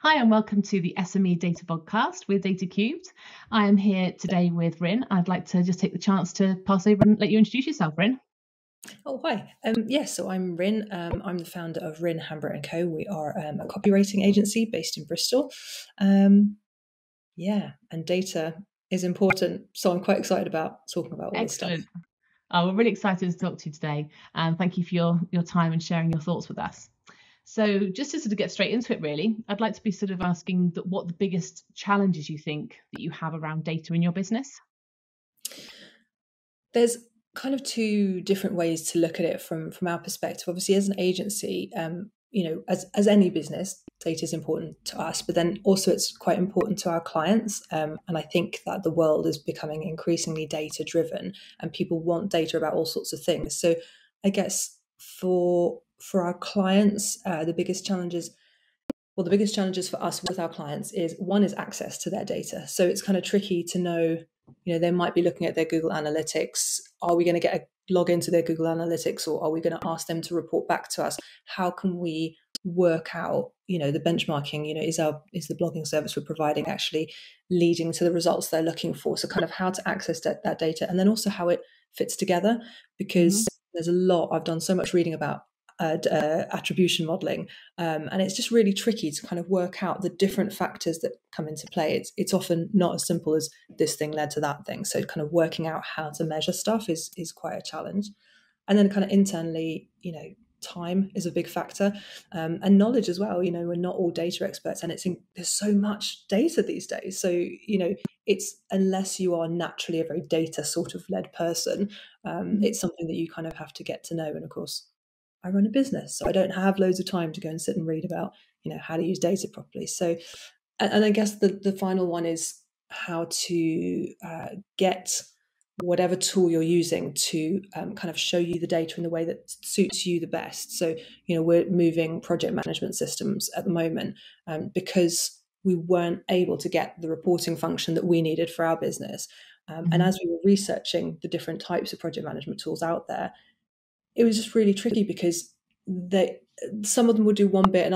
Hi, and welcome to the SME Data Podcast with Data Cubed. I am here today with Rin. I'd like to just take the chance to pass over and let you introduce yourself, Rin. Oh, hi. So I'm Rin. I'm the founder of Rin, Hambro & Co. We are a copywriting agency based in Bristol. And data is important. So I'm quite excited about talking about all this stuff. Excellent. We're really excited to talk to you today. And thank you for your time and sharing your thoughts with us. So just to sort of get straight into it, really, I'd like to be sort of asking what the biggest challenges you think that you have around data in your business. There's kind of two different ways to look at it from our perspective. Obviously, as an agency, as any business, data is important to us, but then also it's quite important to our clients. And I think that the world is becoming increasingly data driven, and people want data about all sorts of things. So I guess for our clients, the biggest challenges for us with our clients is one is access to their data. So it's kind of tricky to know, they might be looking at their Google Analytics. Are we going to get a log into their Google Analytics, or are we going to ask them to report back to us? How can we work out, the benchmarking, is the blogging service we're providing actually leading to the results they're looking for? So kind of how to access that data, and then also how it fits together, because there's a lot, I've done so much reading about attribution modeling, and it's just really tricky to kind of work out the different factors that come into play. It's often not as simple as this thing led to that thing. So kind of working out how to measure stuff is quite a challenge. And then kind of internally, time is a big factor, and knowledge as well. We're not all data experts, and there's so much data these days. So it's, unless you are naturally a very data sort of led person, it's something that you kind of have to get to know. And of course, I run a business, so I don't have loads of time to go and sit and read about, how to use data properly. So, and I guess the final one is how to get whatever tool you're using to kind of show you the data in the way that suits you the best. So, we're moving project management systems at the moment because we weren't able to get the reporting function that we needed for our business. And as we were researching the different types of project management tools out there, it was just really tricky because some of them would do one bit and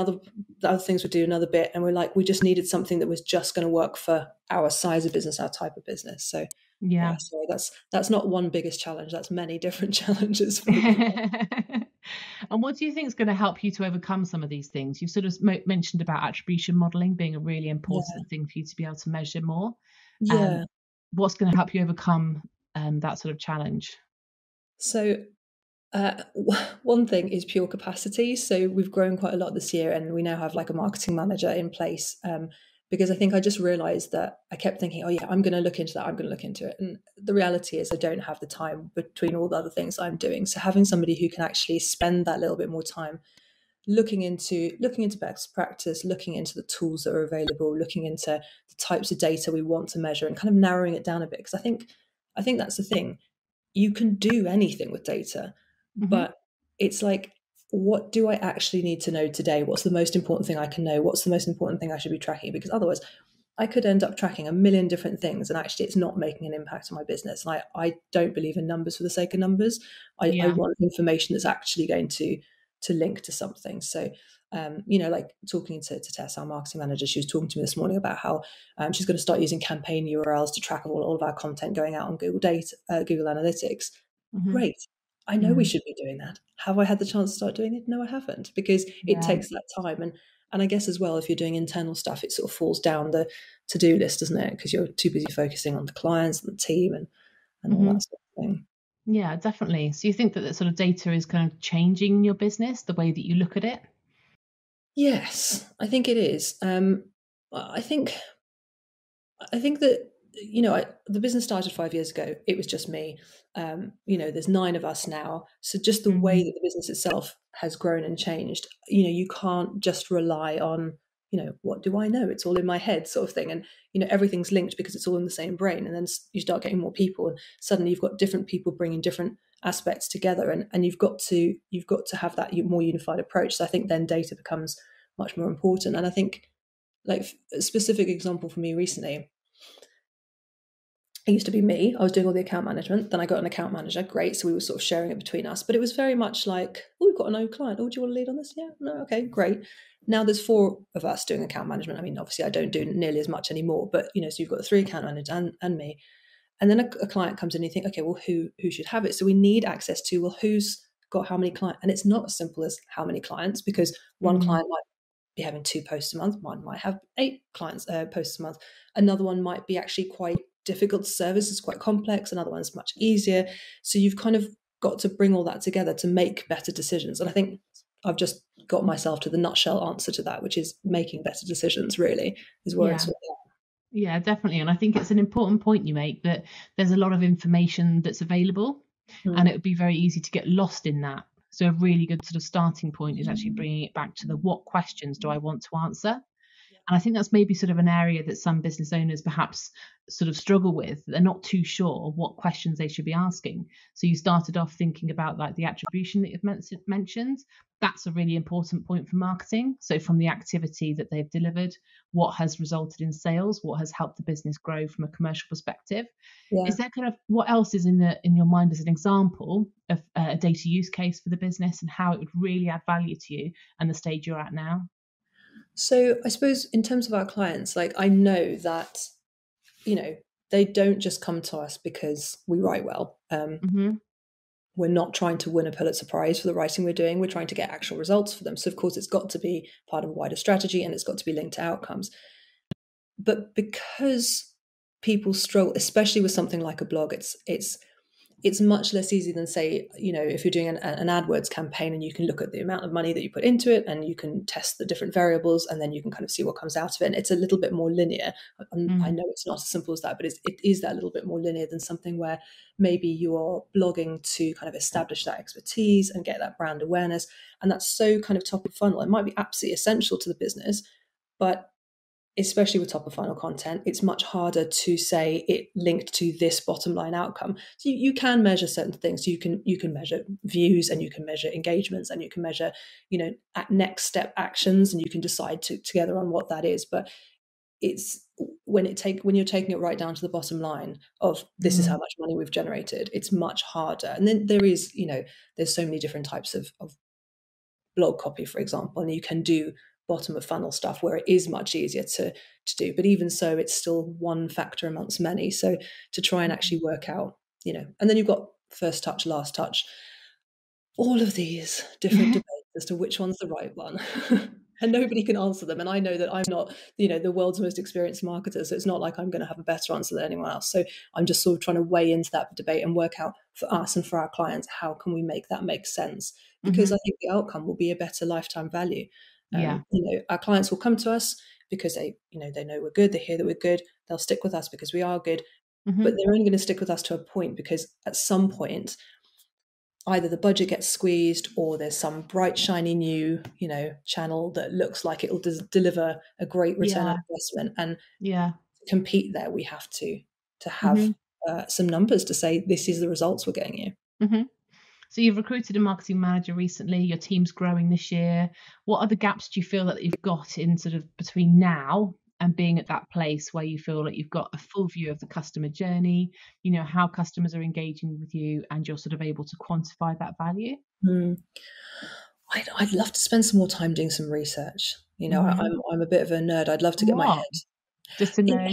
the other things would do another bit, and we just needed something that was just going to work for our size of business, our type of business. So so that's not one biggest challenge, that's many different challenges for And what do you think is going to help you to overcome some of these things? You've sort of mentioned about attribution modeling being a really important thing for you to be able to measure more. What's going to help you overcome that sort of challenge? So one thing is pure capacity. So we've grown quite a lot this year, and we now have like a marketing manager in place, because I think I just realized that I kept thinking, oh yeah, I'm going to look into that, I'm going to look into it. And the reality is I don't have the time between all the other things I'm doing. So having somebody who can actually spend that little bit more time looking into best practice, looking into the tools that are available, looking into the types of data we want to measure, and kind of narrowing it down a bit. Because I think that's the thing. You can do anything with data, but it's like, what do I actually need to know today? What's the most important thing I can know? What's the most important thing I should be tracking? Because otherwise I could end up tracking a million different things, and actually it's not making an impact on my business. And I don't believe in numbers for the sake of numbers. I want information that's actually going to link to something. So like talking to Tess, our marketing manager, she was talking to me this morning about how she's going to start using campaign URLs to track all of our content going out on Google Analytics. Great. I know we should be doing that. Have I had the chance to start doing it? No, I haven't, because it takes that time. And I guess as well, if you're doing internal stuff, it sort of falls down the to-do list, doesn't it? Because you're too busy focusing on the clients and the team and all that sort of thing. Yeah, definitely. So you think that sort of data is kind of changing your business, the way that you look at it? Yes, I think it is. I think that, the business started 5 years ago. It was just me. There's 9 of us now. So just the way that the business itself has grown and changed, you can't just rely on, what do I know? It's all in my head sort of thing. And, everything's linked because it's all in the same brain. And then you start getting more people, and suddenly you've got different people bringing different aspects together. And you've got to have that more unified approach. So I think then data becomes much more important. And I think, like, a specific example for me recently it used to be me. I was doing all the account management. Then I got an account manager. Great. So we were sort of sharing it between us. But it was very much like, oh, we've got a new client. Oh, do you want to lead on this? Yeah. No. Okay. Great. Now there's 4 of us doing account management. I mean, obviously I don't do nearly as much anymore. But so you've got the 3 account managers and me. And then a client comes in and you think, okay, well, who should have it? So we need access to, well, who's got how many clients? And it's not as simple as how many clients, because one client might be having 2 posts a month. One might have 8 clients posts a month. Another one might be actually quite difficult to service. It's quite complex. Another one's much easier. So you've kind of got to bring all that together to make better decisions. And I think I've just got myself to the nutshell answer to that, which is making better decisions, really, is where it's all at. Yeah, definitely. And I think it's an important point you make, that there's a lot of information that's available and it would be very easy to get lost in that. So a really good sort of starting point is actually bringing it back to the what questions do I want to answer? And I think that's maybe sort of an area that some business owners perhaps sort of struggle with. They're not too sure what questions they should be asking. So you started off thinking about like the attribution that you've mentioned. That's a really important point for marketing. So from the activity that they've delivered, what has resulted in sales, what has helped the business grow from a commercial perspective. Yeah. Is there kind of what else is in your mind as an example of a data use case for the business and how it would really add value to you and the stage you're at now? So I suppose in terms of our clients, like I know that, they don't just come to us because we write well. We're not trying to win a Pulitzer Prize for the writing we're doing. We're trying to get actual results for them. So of course it's got to be part of a wider strategy and it's got to be linked to outcomes. But because people struggle, especially with something like a blog, it's much less easy than, say, if you're doing an AdWords campaign and you can look at the amount of money that you put into it and you can test the different variables and then you can kind of see what comes out of it. And it's a little bit more linear. I know it's not as simple as that, but it is that little bit more linear than something where maybe you are blogging to kind of establish that expertise and get that brand awareness. And that's so kind of top of funnel. It might be absolutely essential to the business, but especially with top of funnel content, it's much harder to say it linked to this bottom line outcome. So you can measure certain things. You can measure views and you can measure engagements and you can measure, at next step actions, and you can decide together on what that is. But it's when you're taking it right down to the bottom line of this is how much money we've generated, it's much harder. And then there's so many different types of blog copy, for example, and you can do bottom of funnel stuff where it is much easier to do. But even so, it's still one factor amongst many. So to try and actually work out, and then you've got first touch, last touch, all of these different debates as to which one's the right one. And nobody can answer them. And I know that I'm not, the world's most experienced marketer. So it's not like I'm going to have a better answer than anyone else. So I'm just sort of trying to weigh into that debate and work out for us and for our clients, how can we make that make sense? Because I think the outcome will be a better lifetime value. Our clients will come to us because they know we're good. They hear that we're good. They'll stick with us because we are good. But they're only going to stick with us to a point, because at some point, either the budget gets squeezed or there's some bright, shiny new, channel that looks like it will deliver a great return on investment. And to compete there, we have to have some numbers to say, this is the results we're getting you. So you've recruited a marketing manager recently. Your team's growing this year. What other gaps do you feel that you've got in sort of between now and being at that place where you feel like you've got a full view of the customer journey, how customers are engaging with you, and you're sort of able to quantify that value? I'd love to spend some more time doing some research. I'm a bit of a nerd. I'd love to get my head just to know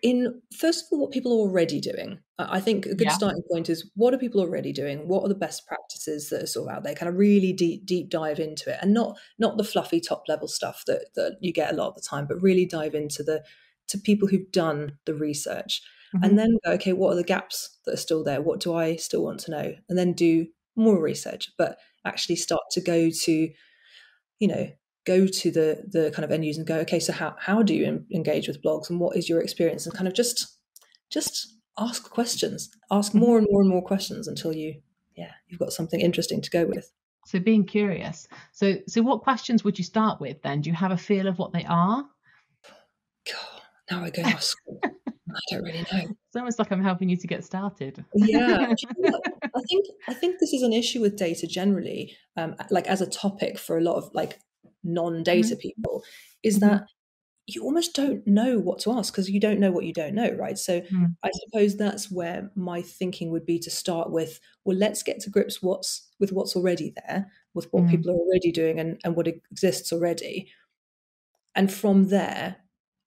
in first of all what people are already doing. I think a good starting point is, what are people already doing? What are the best practices that are sort of out there? Kind of really deep dive into it, and not the fluffy top level stuff that you get a lot of the time, but really dive into to people who've done the research, and then go, okay, what are the gaps that are still there? What do I still want to know? And then do more research, but actually start to go to the kind of end user and go, okay, so how do you engage with blogs, and what is your experience? And kind of just ask questions, ask more and more and more questions until you've got something interesting to go with. So being curious. So what questions would you start with then? Do you have a feel of what they are? God, now we're going off school. I don't really know. It's almost like I'm helping you to get started. Yeah. I think this is an issue with data generally, like as a topic for a lot of like non-data people, is that you almost don't know what to ask because you don't know what you don't know, right? So Mm, I suppose that's where my thinking would be to start with, well, let's get to grips with what's already there, with what mm, people are already doing and what exists already. And from there,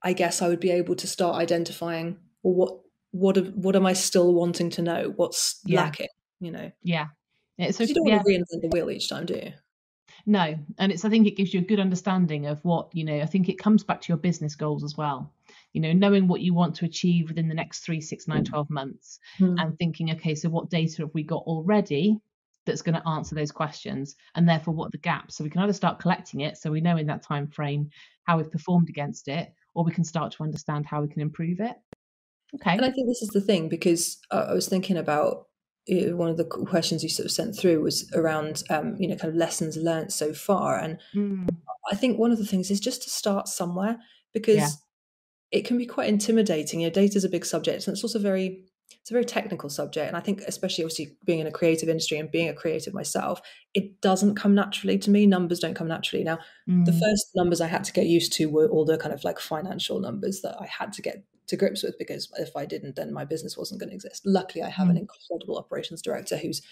I guess I would be able to start identifying, well, what am I still wanting to know? What's yeah, lacking, you know? yeah. It's so Because you don't yeah, want to reinvent the wheel each time, do you? no, and I think it gives you a good understanding of what, I think it comes back to your business goals as well. Knowing what you want to achieve within the next 3, 6, 9, 12 months, Mm. and thinking, okay, so what data have we got already that's going to answer those questions, and therefore what are the gaps? So we can either start collecting it, so we know in that time frame how we've performed against it, or we can start to understand how we can improve it. And Okay. I think this is the thing because I was thinking about one of the questions you sort of sent through was around kind of lessons learned so far, and Mm, I think one of the things is just to start somewhere yeah. because it can be quite intimidating. Data is a big subject, and it's a very technical subject. And I think, especially obviously being in a creative industry and being a creative myself, it doesn't come naturally to me. Numbers don't come naturally. Now, the Mm, first numbers I had to get used to were all the kind of like financial numbers that I had to get to grips with because if I didn't, then my business wasn't going to exist. Luckily, I have an mm, incredible operations director who's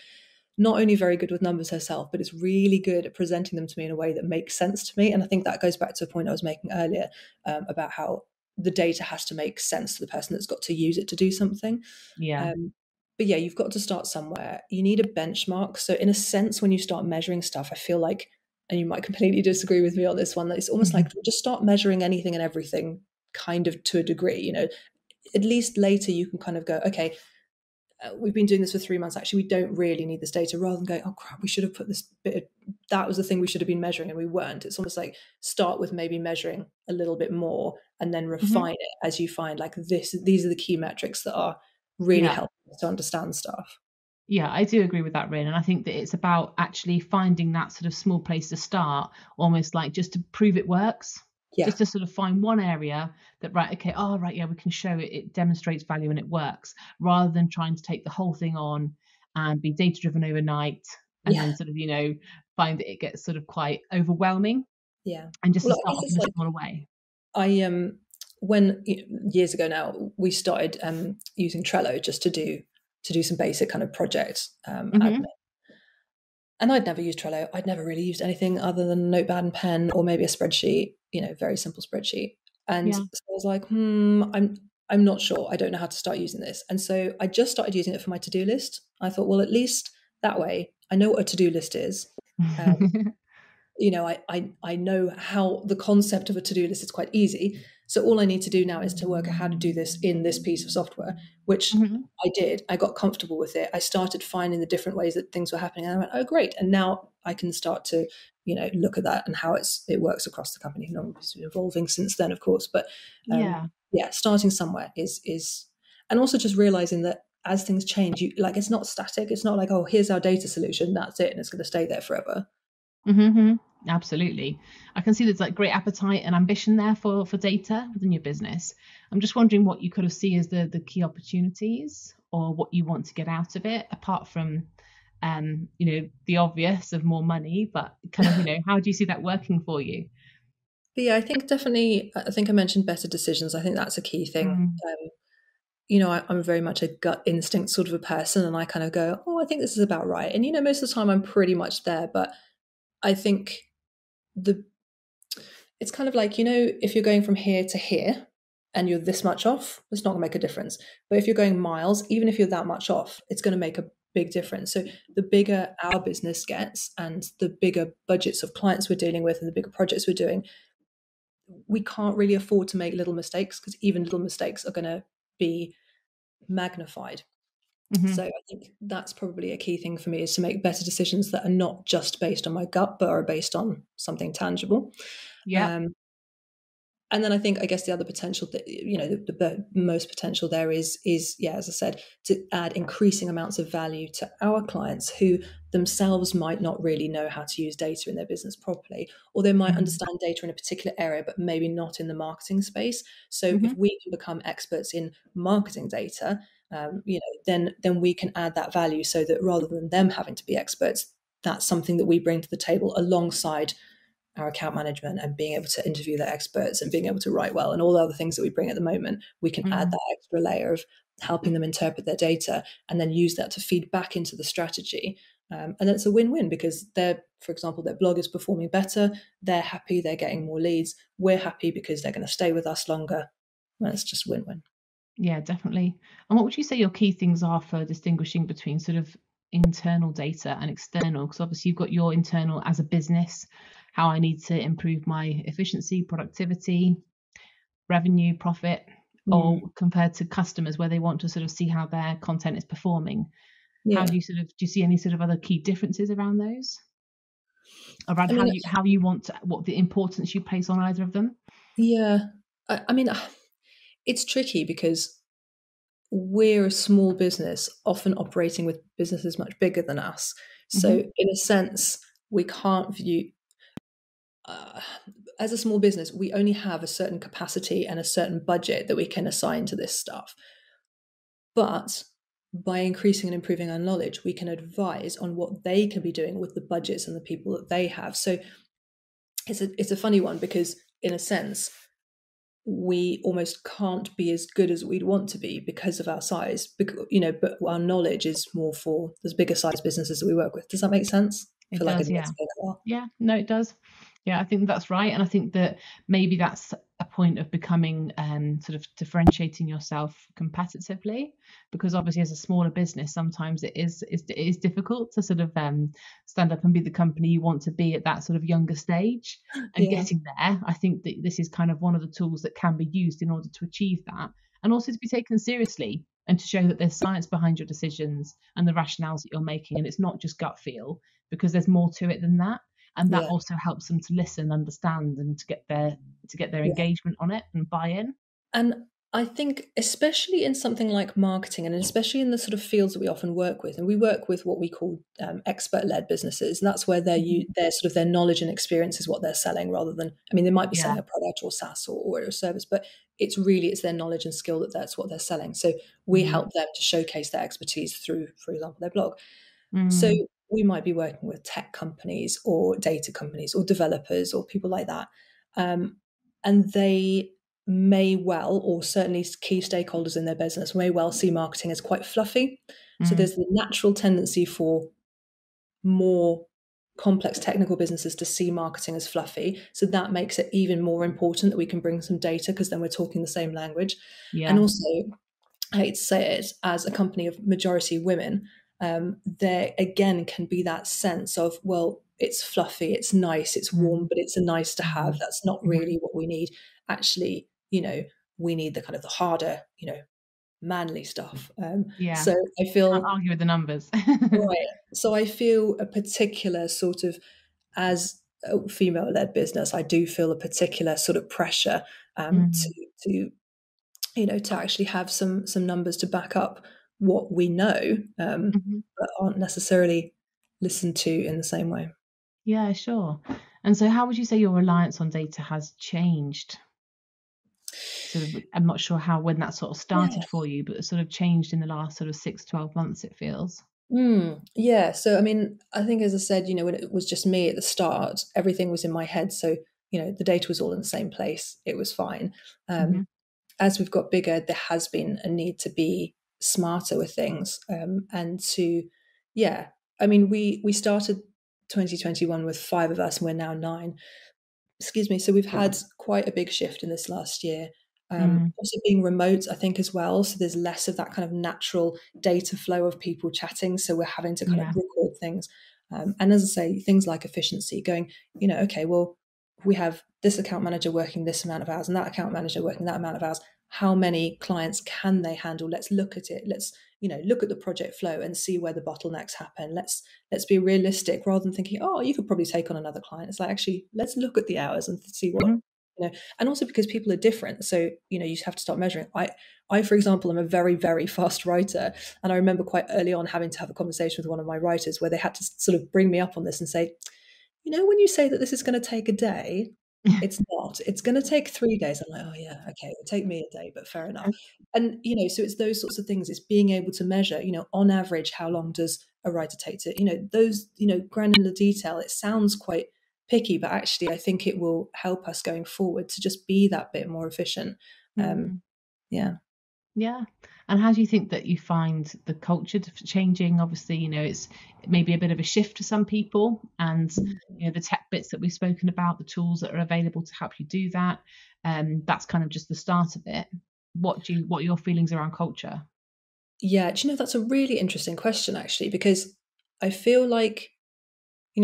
not only very good with numbers herself, but is really good at presenting them to me in a way that makes sense to me. And I think that goes back to a point I was making earlier about how the data has to make sense to the person that's got to use it to do something. yeah. But yeah, you've got to start somewhere. You need a benchmark. So, in a sense, when you start measuring stuff, I feel like, and you might completely disagree with me on this one, that it's almost like just start measuring anything and everything kind of to a degree. At least later you can kind of go, okay, we've been doing this for 3 months. Actually, we don't really need this data. Rather than going, oh crap, we should have put this bit. That was the thing we should have been measuring, and we weren't. It's almost like start with maybe measuring a little bit more, and then Hmm. refine it as you find like this. These are the key metrics that are really Yeah. helping us to understand stuff. Yeah, I do agree with that, Rin. And I think that it's about actually finding that sort of small place to start, almost like just to prove it works. Yeah, Just to sort of find one area that, right, okay, oh, right, yeah, we can show it, it demonstrates value and it works, rather than trying to take the whole thing on and be data driven overnight and yeah, then sort of, find that it gets sort of quite overwhelming, yeah. and just to Well, I start guess off in it's a like smaller way. I when years ago now we started using Trello just to do some basic kind of project admin. Hmm. And I'd never used Trello. I'd never really used anything other than Notepad and pen or maybe a spreadsheet, very simple spreadsheet. And Yeah. so I was like, I'm not sure. I don't know how to start using this. And so I just started using it for my to-do list. I thought, well, at least that way I know what a to-do list is. Um, I know how the concept of a to-do list is quite easy. So all I need to do now is to work out how to do this in this piece of software, which Hmm. I did. I got comfortable with it. I started finding the different ways that things were happening. And I went, oh, great. And now I can start to, look at that and how it works across the company. And obviously evolving since then, of course. But Yeah. yeah, starting somewhere and also just realizing that as things change, it's not static. It's not like, oh, here's our data solution. That's it. And it's going to stay there forever. Hmm. Absolutely. I can see there's like great appetite and ambition there for data within your business. I'm just wondering what you kind of see as the key opportunities or what you want to get out of it, apart from the obvious of more money, but kind of, how do you see that working for you? But yeah, I think definitely, I think I mentioned better decisions. I think that's a key thing. Mm, I'm very much a gut instinct sort of a person, and I kind of go, oh, I think this is about right. And, most of the time I'm pretty much there. But I think the it's kind of like, if you're going from here to here and you're this much off, it's not going to make a difference. But if you're going miles, even if you're that much off, it's going to make a big difference. So the bigger our business gets and the bigger budgets of clients we're dealing with and the bigger projects we're doing, we can't really afford to make little mistakes because even little mistakes are going to be magnified. hmm. So I think that's probably a key thing for me is to make better decisions that are not just based on my gut, but are based on something tangible. Yeah. Um, and then I guess the other potential that the most potential there is yeah, as I said, to add increasing amounts of value to our clients who themselves might not really know how to use data in their business properly, or they might Mm, understand data in a particular area but maybe not in the marketing space. So hmm. if we can become experts in marketing data, then we can add that value so that rather than them having to be experts, that's something that we bring to the table alongside our account management and being able to interview their experts and being able to write well and all the other things that we bring at the moment, we can add that extra layer of helping them interpret their data and then use that to feed back into the strategy. And it's a win-win because for example, their blog is performing better. They're happy. They're getting more leads. We're happy because they're going to stay with us longer. And it's just win-win. Yeah, definitely. And what would you say your key things are for distinguishing between sort of internal data and external? Because obviously you've got your internal as a business, how I need to improve my efficiency, productivity, revenue, profit, or compared to customers where they want to sort of see how their content is performing. How do you see any sort of other key differences around those? Around how you want to, what the importance you place on either of them? Yeah. I mean, it's tricky because we're a small business, often operating with businesses much bigger than us. So in a sense, we can't view, as a small business, we only have a certain capacity and a certain budget that we can assign to this stuff. But by increasing and improving our knowledge, we can advise on what they can be doing with the budgets and the people that they have. So it's a funny one because in a sense, we almost can't be as good as we'd want to be because of our size, but our knowledge is more for those bigger size businesses that we work with. Does that make sense? It does, yeah. Yeah, no, it does. Yeah, I think that's right. And I think that maybe that's a point of becoming sort of differentiating yourself competitively, because obviously as a smaller business, sometimes it is difficult to sort of stand up and be the company you want to be at that sort of younger stage. And getting there, I think that this is kind of one of the tools that can be used in order to achieve that, and also to be taken seriously and to show that there's science behind your decisions and the rationales that you're making, and it's not just gut feel, because there's more to it than that. And that also helps them to listen, understand, and to get their engagement on it and buy in. And I think especially in something like marketing, and especially in the sort of fields that we often work with, and we work with what we call expert-led businesses, and that's where their sort of their knowledge and experience is what they're selling, rather than, I mean, they might be selling a product or SaaS or a service, but it's their knowledge and skill that's what they're selling. So we help them to showcase their expertise through, for example, their blog. So we might be working with tech companies or data companies or developers or people like that. And they may well, or certainly key stakeholders in their business may well see marketing as quite fluffy. So there's the natural tendency for more complex technical businesses to see marketing as fluffy. So that makes it even more important that we can bring some data, because then we're talking the same language. And also, I hate to say it, as a company of majority women, there again can be that sense of, well, it's fluffy, it's nice, it's warm, but it's a nice to have. That's not really what we need. Actually, we need the kind of the harder, manly stuff. So I feel, can't argue with the numbers. right. So I feel a particular sort of, as a female-led business, I do feel a particular sort of pressure to actually have some numbers to back up what we know, but aren't necessarily listened to in the same way. Yeah, sure. And so how would you say your reliance on data has changed? Sort of, I'm not sure when that sort of started for you, but it sort of changed in the last sort of 6-12 months, it feels. Yeah. So, I mean, I think, as I said, when it was just me at the start, everything was in my head. So, the data was all in the same place. It was fine. As we've got bigger, there has been a need to be smarter with things, and to, I mean, we started 2021 with 5 of us, and we're now 9. Excuse me. So we've had quite a big shift in this last year. Also being remote, I think, as well. So there's less of that kind of natural data flow of people chatting. So we're having to kind of record things. And as I say, things like efficiency, going, okay, well, we have this account manager working this amount of hours and that account manager working that amount of hours. How many clients can they handle? Let's look at it. Let's, look at the project flow and see where the bottlenecks happen. Let's be realistic, rather than thinking, oh, you could probably take on another client. It's like, actually, let's look at the hours and see what, and also because people are different. So, you have to start measuring. I, for example, am a very, very fast writer. And I remember quite early on having to have a conversation with one of my writers where they had to sort of bring me up on this and say, when you say that this is going to take a day, it's not. It's going to take 3 days. I'm like, oh yeah, okay, it'll take me a day, but fair enough. And so it's those sorts of things. It's being able to measure, on average, how long does a writer take to, those, granular detail. It sounds quite picky, but actually I think it will help us going forward to just be that bit more efficient. Mm. Yeah. Yeah. And how do you think that you find the culture changing? Obviously, it's maybe a bit of a shift for some people, and the tech bits that we've spoken about, the tools that are available to help you do that. That's kind of just the start of it. What are your feelings around culture? Yeah, do you know, that's a really interesting question actually, because I feel like,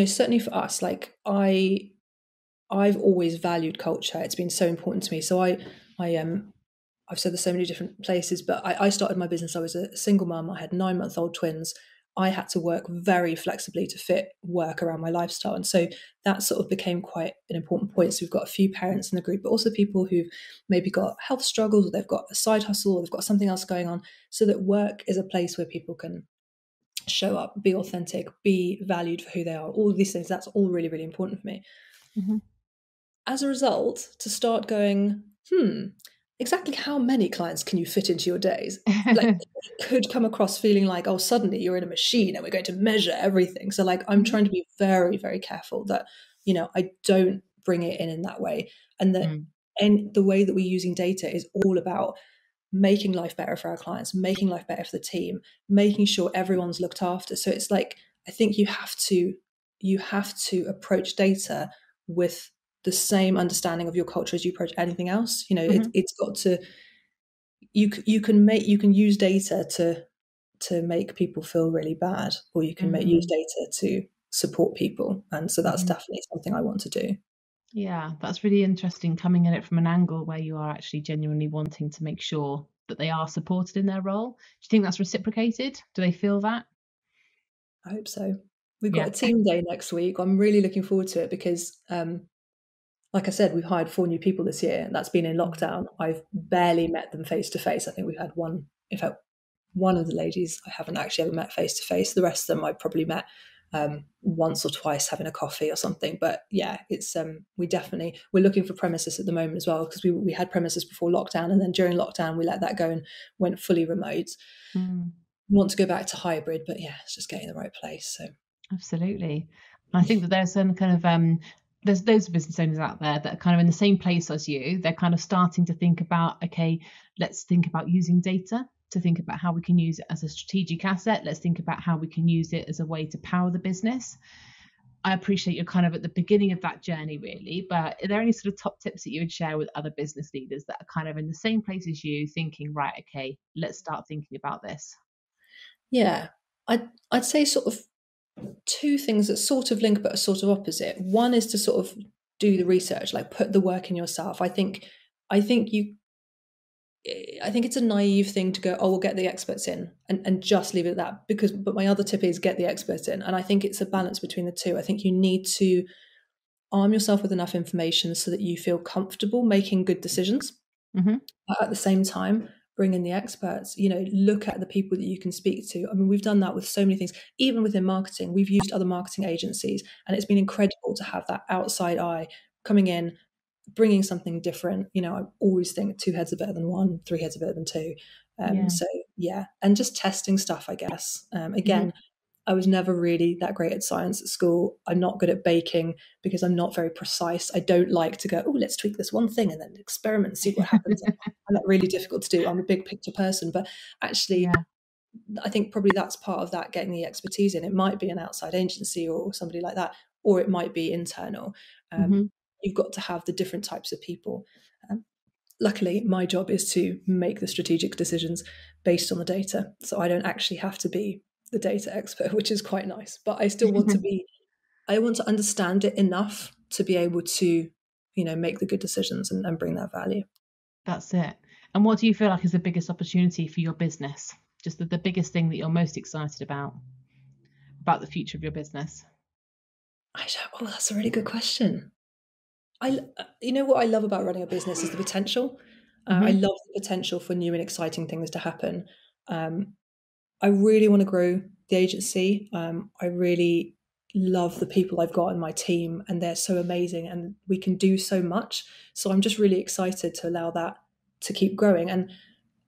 certainly for us, like I've always valued culture. It's been so important to me. So I've said this so many different places, but I started my business. I was a single mum. I had 9-month-old twins. I had to work very flexibly to fit work around my lifestyle. And so that sort of became quite an important point. So we've got a few parents in the group, but also people who've maybe got health struggles, or they've got a side hustle, or they've got something else going on, so that work is a place where people can show up, be authentic, be valued for who they are. All of these things, that's all really, really important for me. Hmm. As a result, to start going, exactly how many clients can you fit into your days? Like, it could come across feeling like, oh, suddenly you're in a machine and we're going to measure everything. So, like, I'm Hmm. trying to be very, very careful that, I don't bring it in that way. And that Mm. and the way that we're using data is all about making life better for our clients, making life better for the team, making sure everyone's looked after. So it's like, I think you have to approach data with the same understanding of your culture as you approach anything else. Hmm. It's got to you can use data to make people feel really bad, or you can use Mm. data to support people. And so that's Hmm. definitely something I want to do. Yeah, that's really interesting coming at it from an angle where you are actually genuinely wanting to make sure that they are supported in their role. Do you think that's reciprocated? Do they feel that? I hope so. We've got Yeah. a team day next week. I'm really looking forward to it because like I said, we've hired 4 new people this year. That's been in Mm. lockdown. I've barely met them face to face. I think we've had one. In fact, one of the ladies I haven't actually ever met face to face. The rest of them I probably met once or twice having a coffee or something. But yeah, it's we're looking for premises at the moment as well, because we had premises before lockdown, and then during lockdown we let that go and went fully remote. Mm. We want to go back to hybrid, but yeah, it's just getting the right place. So Absolutely. And I think that there's some kind of there's those business owners out there that are kind of in the same place as you. They're kind of starting to think about, okay, let's think about using data to think about how we can use it as a strategic asset. Let's think about how we can use it as a way to power the business. I appreciate you're kind of at the beginning of that journey, really, but are there any sort of top tips that you would share with other business leaders that are kind of in the same place as you, thinking, right, okay, let's start thinking about this? yeah, I'd say sort of two things that sort of link but are sort of opposite. One is to sort of do the research, like put the work in yourself. I think you I think it's a naive thing to go, oh, we'll get the experts in and just leave it at that. But my other tip is get the experts in. And I think it's a balance between the two. I think you need to arm yourself with enough information so that you feel comfortable making good decisions. Hmm. But at the same time, bring in the experts, look at the people that you can speak to. I mean, we've done that with so many things. Even within marketing, we've used other marketing agencies, and it's been incredible to have that outside eye coming in, bringing something different. I always think 2 heads are better than one, 3 heads are better than two. Yeah. So yeah, and just testing stuff, I guess. Hmm. Again, I was never really that great at science at school. I'm not good at baking because I'm not very precise. I don't like to go, oh, let's tweak this one thing and then experiment and see what happens. I find that really difficult to do. I'm a big picture person, but actually, Yeah. I think probably that's part of that, getting the expertise in. It might be an outside agency or somebody like that, or it might be internal. Hmm. You've got to have the different types of people. Um, Luckily, my job is to make the strategic decisions based on the data. So I don't actually have to be the data expert, which is quite nice. But I still want to be, I want to understand it enough to be able to, make the good decisions and bring that value. That's it. And what do you feel like is the biggest opportunity for your business? Just the biggest thing that you're most excited about the future of your business? That's a really good question. What I love about running a business is the potential. I Hmm. love the potential for new and exciting things to happen. Um, I really want to grow the agency. I really love the people I've got in my team, and they're so amazing, and we can do so much. So I'm just really excited to allow that to keep growing. And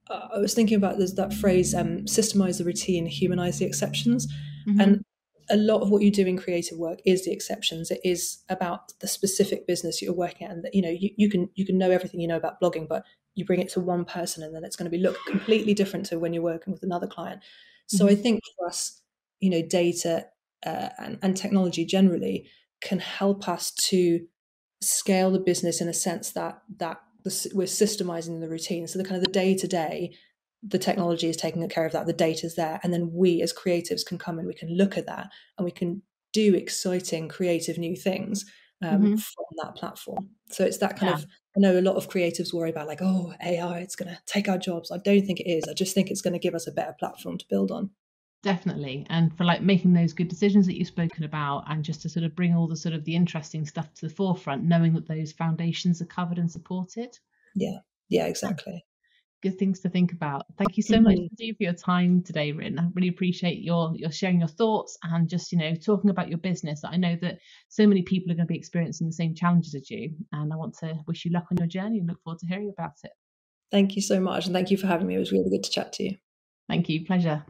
I was thinking about that phrase, systemize the routine, humanize the exceptions. Hmm. And a lot of what you do in creative work is the exceptions. It is about the specific business you're working at, and that, you can know everything you know about blogging, but you bring it to one person and then it's going to look completely different to when you're working with another client. So I think for us, data and technology generally can help us to scale the business in a sense that we're systemizing the routine. So the kind of the day to day, the technology is taking care of that, the data's there, and then we as creatives can come and we can look at that and we can do exciting creative new things from that platform. So it's that kind of, I know a lot of creatives worry about like, oh, AI, it's going to take our jobs. I don't think it is. I just think it's going to give us a better platform to build on. Definitely. And for like making those good decisions that you've spoken about, and just to sort of bring all the sort of the interesting stuff to the forefront, knowing that those foundations are covered and supported. Yeah, exactly. Good things to think about. Thank you so much for your time today, Rin. I really appreciate your sharing your thoughts and just, talking about your business. I know that so many people are going to be experiencing the same challenges as you, and I want to wish you luck on your journey and look forward to hearing about it. Thank you so much. And thank you for having me. It was really good to chat to you. Thank you. Pleasure.